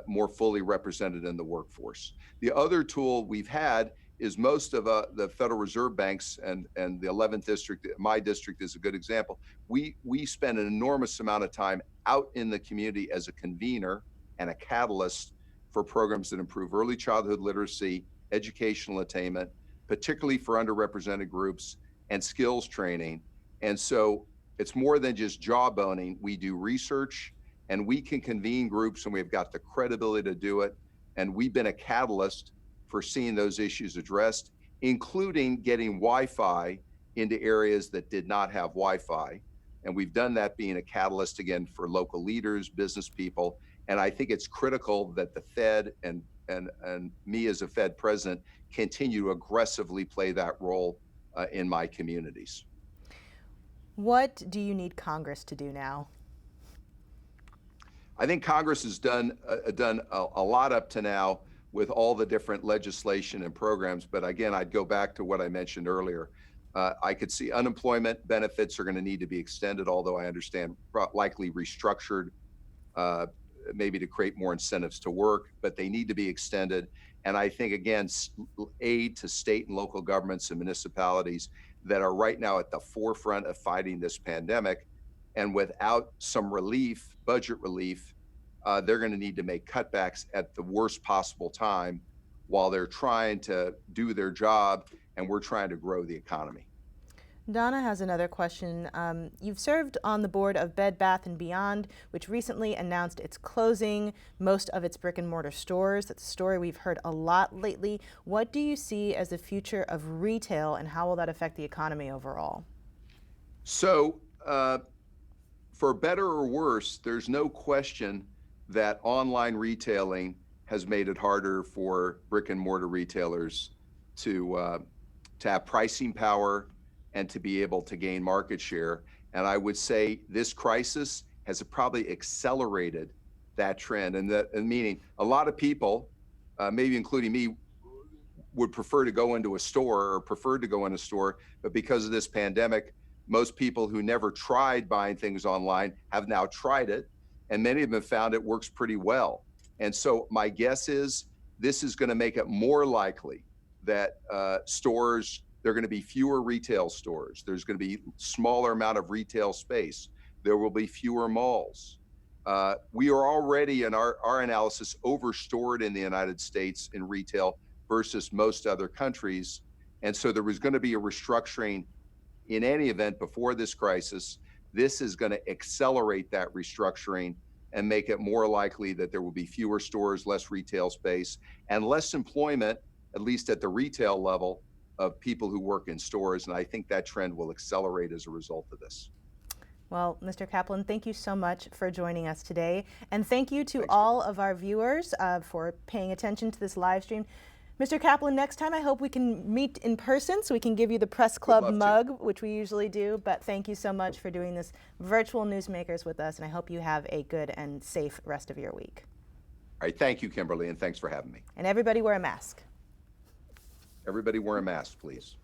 more fully represented in the workforce. The other tool we've had is most of the Federal Reserve banks and the 11th district, my district is a good example. We spend an enormous amount of time out in the community as a convener and a catalyst for programs that improve early childhood literacy, educational attainment, particularly for underrepresented groups, and skills training. And so it's more than just jawboning. We do research and we can convene groups, and we've got the credibility to do it. And we've been a catalyst for seeing those issues addressed, including getting Wi-Fi into areas that did not have Wi-Fi. And we've done that being a catalyst again for local leaders, business people. And I think it's critical that the Fed and me as a Fed president continue to aggressively play that role in my communities. What do you need Congress to do now? I think Congress has done a lot up to now with all the different legislation and programs. But again, I'd go back to what I mentioned earlier. I could see unemployment benefits are going to need to be extended, although I understand likely restructured, maybe to create more incentives to work, but they need to be extended. And I think, again, aid to state and local governments and municipalities that are right now at the forefront of fighting this pandemic. And without some relief, budget relief, they're going to need to make cutbacks at the worst possible time while they're trying to do their job and we're trying to grow the economy. Donna has another question. You've served on the board of Bed Bath & Beyond, which recently announced it's closing most of its brick and mortar stores. That's a story we've heard a lot lately. What do you see as the future of retail, and how will that affect the economy overall? So, for better or worse, there's no question that online retailing has made it harder for brick and mortar retailers to have pricing power and to be able to gain market share. And I would say this crisis has probably accelerated that trend. And meaning a lot of people, maybe including me, would prefer to go into a store or preferred to go in a store, but because of this pandemic, most people who never tried buying things online have now tried it, and many of them have found it works pretty well. And so my guess is this is going to make it more likely that stores, there are going to be fewer retail stores. There's going to be smaller amount of retail space. There will be fewer malls. We are already, in our analysis, overstored in the United States in retail versus most other countries. And so there was going to be a restructuring in any event before this crisis. This is going to accelerate that restructuring and make it more likely that there will be fewer stores, less retail space, and less employment, at least at the retail level, of people who work in stores. And I think that trend will accelerate as a result of this. Well, Mr. Kaplan, thank you so much for joining us today. And thank you to Thanks. all of our viewers for paying attention to this live stream. Mr. Kaplan, next time I hope we can meet in person so we can give you the Press Club mug, which we usually do. But thank you so much for doing this virtual Newsmakers with us, and I hope you have a good and safe rest of your week. All right, thank you, Kimberly, and thanks for having me. And everybody wear a mask. Everybody wear a mask, please.